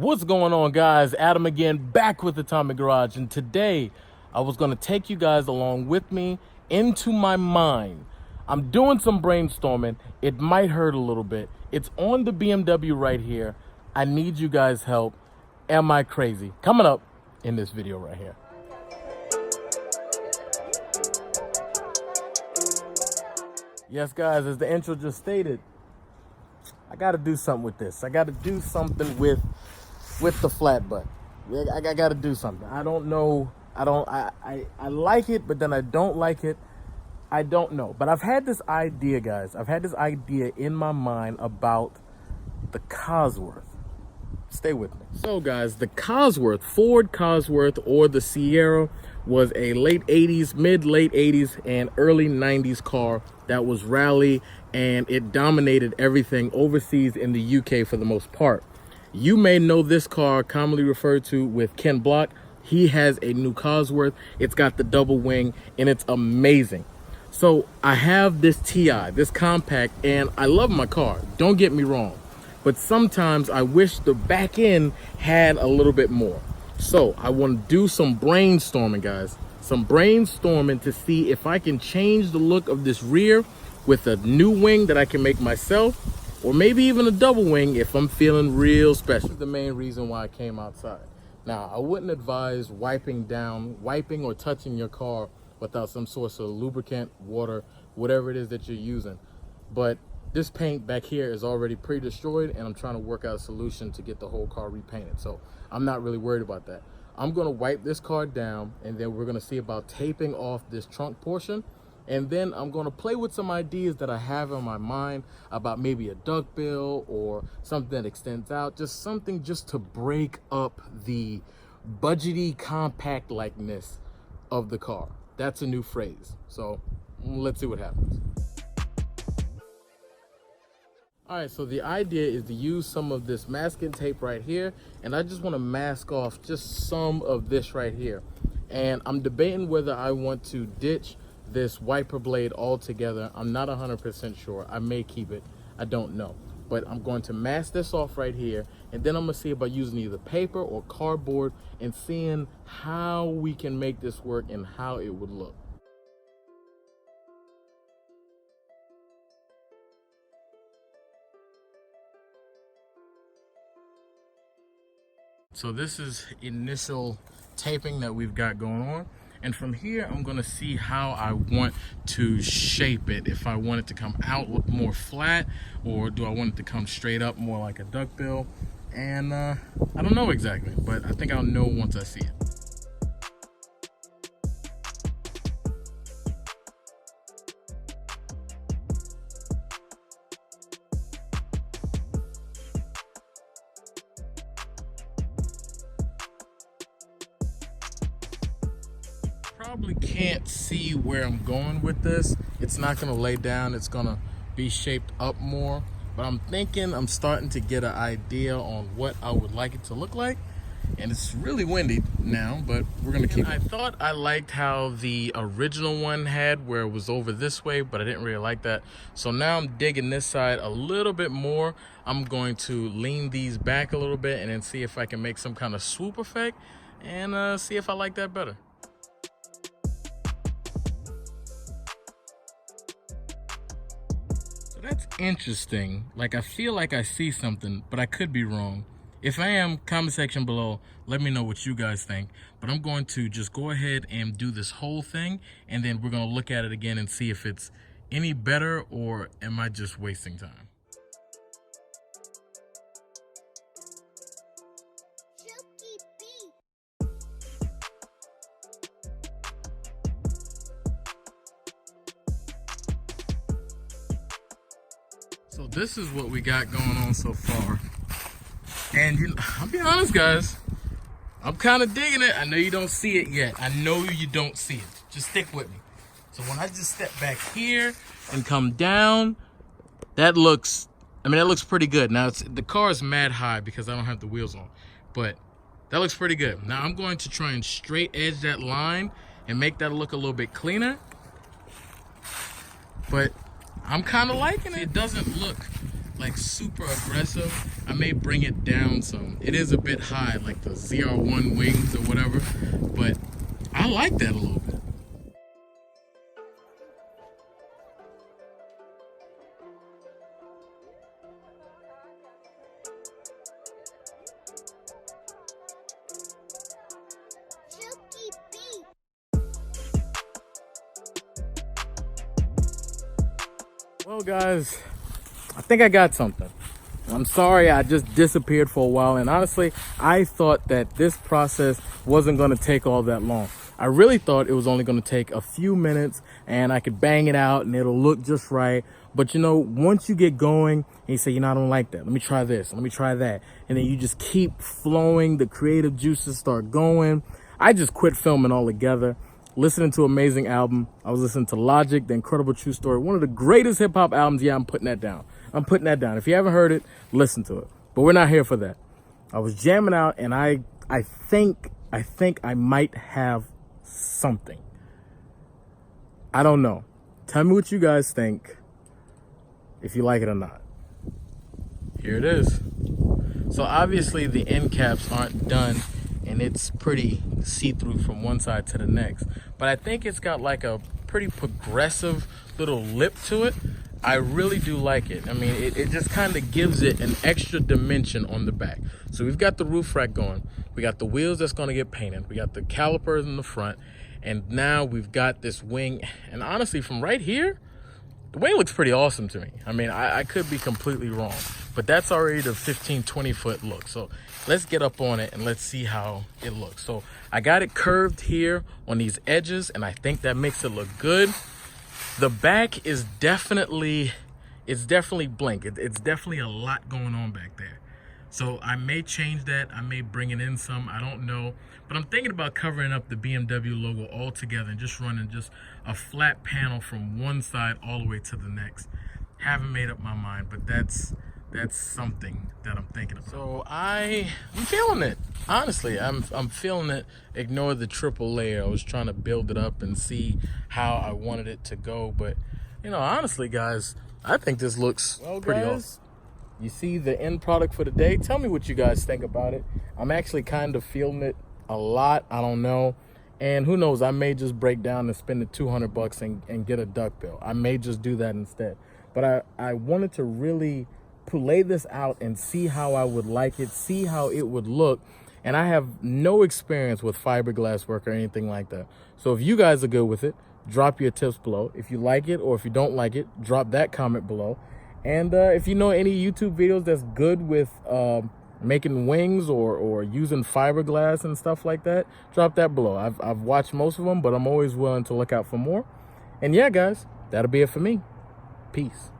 What's going on, guys? Adam again, back with Atomic Garage, and today I was going to take you guys along with me into my mind. I'm doing some brainstorming. It might hurt a little bit. It's on the BMW right here. I need you guys' help. Am I crazy? Coming up in this video right here. Yes, guys, as the intro just stated, I got to do something with this. I got to do something with the flat butt. I got to do something. I don't know. I like it, but then I don't like it. I don't know. But I've had this idea, guys. I've had this idea in my mind about the Cosworth. Stay with me. So, guys, the Cosworth, Ford Cosworth, or the Sierra, was a late 80s, mid-late 80s, and early 90s car that was rally, and it dominated everything overseas in the UK for the most part. You may know this car, commonly referred to with Ken Block. He has a new Cosworth. It's got the double wing, and it's amazing. So I have this TI, this compact, and I love my car. Don't get me wrong. But sometimes I wish the back end had a little bit more. So I want to do some brainstorming, guys. Some brainstorming to see if I can change the look of this rear with a new wing that I can make myself, or maybe even a double wing if I'm feeling real special. This is the main reason why I came outside. Now, I wouldn't advise wiping or touching your car without some source of lubricant, water, whatever it is that you're using. But this paint back here is already pre-destroyed, and I'm trying to work out a solution to get the whole car repainted. So I'm not really worried about that. I'm gonna wipe this car down, and then we're gonna see about taping off this trunk portion. And then I'm going to play with some ideas that I have in my mind about maybe a duckbill or something that extends out. Just something just to break up the budgety compact likeness of the car. That's a new phrase. So let's see what happens. All right, so the idea is to use some of this masking tape right here. And I just want to mask off just some of this right here. And I'm debating whether I want to ditch this wiper blade altogether. I'm not 100% sure. I may keep it. I don't know. But I'm going to mask this off right here, and then I'm going to see about using either paper or cardboard and seeing how we can make this work and how it would look. So this is initial taping that we've got going on. And from here, I'm gonna see how I want to shape it. If I want it to come out more flat, or do I want it to come straight up more like a duckbill? And I don't know exactly, but I think I'll know once I see it. Probably can't see where I'm going with this. It's not gonna lay down, it's gonna be shaped up more, but I'm thinking I'm starting to get an idea on what I would like it to look like. And it's really windy now, but we're gonna keep it. I thought I liked how the original one had where it was over this way, but I didn't really like that. So now I'm digging this side a little bit more. I'm going to lean these back a little bit and then see if I can make some kind of swoop effect and see if I like that better. That's interesting. Like, I feel like I see something, but I could be wrong. If I am, comment section below, let me know what you guys think. But I'm going to just go ahead and do this whole thing, and then we're going to look at it again and see if it's any better, or am I just wasting time? So this is what we got going on so far. And I'll be honest, guys, I'm kind of digging it. I know you don't see it yet. I know you don't see it. Just stick with me. So when I just step back here and come down, that looks pretty good. Now the car is mad high because I don't have the wheels on, but that looks pretty good. Now I'm going to try and straight edge that line and make that look a little bit cleaner. But I'm kind of liking it. It doesn't look like super aggressive, I may bring it down some. It is a bit high, like the ZR1 wings or whatever, but I like that a little bit. Well, guys, I think I got something. I'm sorry I just disappeared for a while, and honestly, I thought that this process wasn't going to take all that long. I really thought it was only going to take a few minutes and I could bang it out and it'll look just right. But you know, once you get going and you say, you know, I don't like that, let me try this, let me try that, and then you just keep flowing, the creative juices start going. I just quit filming altogether, listening to an amazing album. I was listening to Logic, The Incredible True Story, one of the greatest hip-hop albums. Yeah, I'm putting that down. I'm putting that down. If you haven't heard it, listen to it. But we're not here for that. I was jamming out, and I think I might have something. I don't know. Tell me what you guys think, if you like it or not. Here it is. So obviously the end caps aren't done, and it's pretty see-through from one side to the next. But I think it's got like a pretty progressive little lip to it. I really do like it. I mean, it just kind of gives it an extra dimension on the back. So we've got the roof rack going. We got the wheels that's going to get painted. We got the calipers in the front. And now we've got this wing. And honestly, from right here, the wing looks pretty awesome to me. I mean, I could be completely wrong, but that's already the 15, 20 foot look. So let's get up on it and let's see how it looks. So I got it curved here on these edges, and I think that makes it look good. The back is definitely blank. It's definitely a lot going on back there. So I may change that. I may bring it in some. I don't know. But I'm thinking about covering up the BMW logo altogether and just running just a flat panel from one side all the way to the next. Haven't made up my mind, but that's something that I'm thinking about. So I'm feeling it. Honestly, I'm feeling it. Ignore the triple layer. I was trying to build it up and see how I wanted it to go. But, you know, honestly, guys, I think this looks pretty awesome. You see the end product for the day. Tell me what you guys think about it. I'm actually kind of feeling it a lot. I don't know. And who knows, I may just break down and spend the $200 and get a Duckbill. I may just do that instead. But I wanted to really lay this out and see how I would like it, see how it would look. And I have no experience with fiberglass work or anything like that. So if you guys are good with it, drop your tips below. If you like it or if you don't like it, drop that comment below. And if you know any YouTube videos that's good with making wings or using fiberglass and stuff like that, drop that below. I've watched most of them, but I'm always willing to look out for more. And yeah, guys, that'll be it for me. Peace.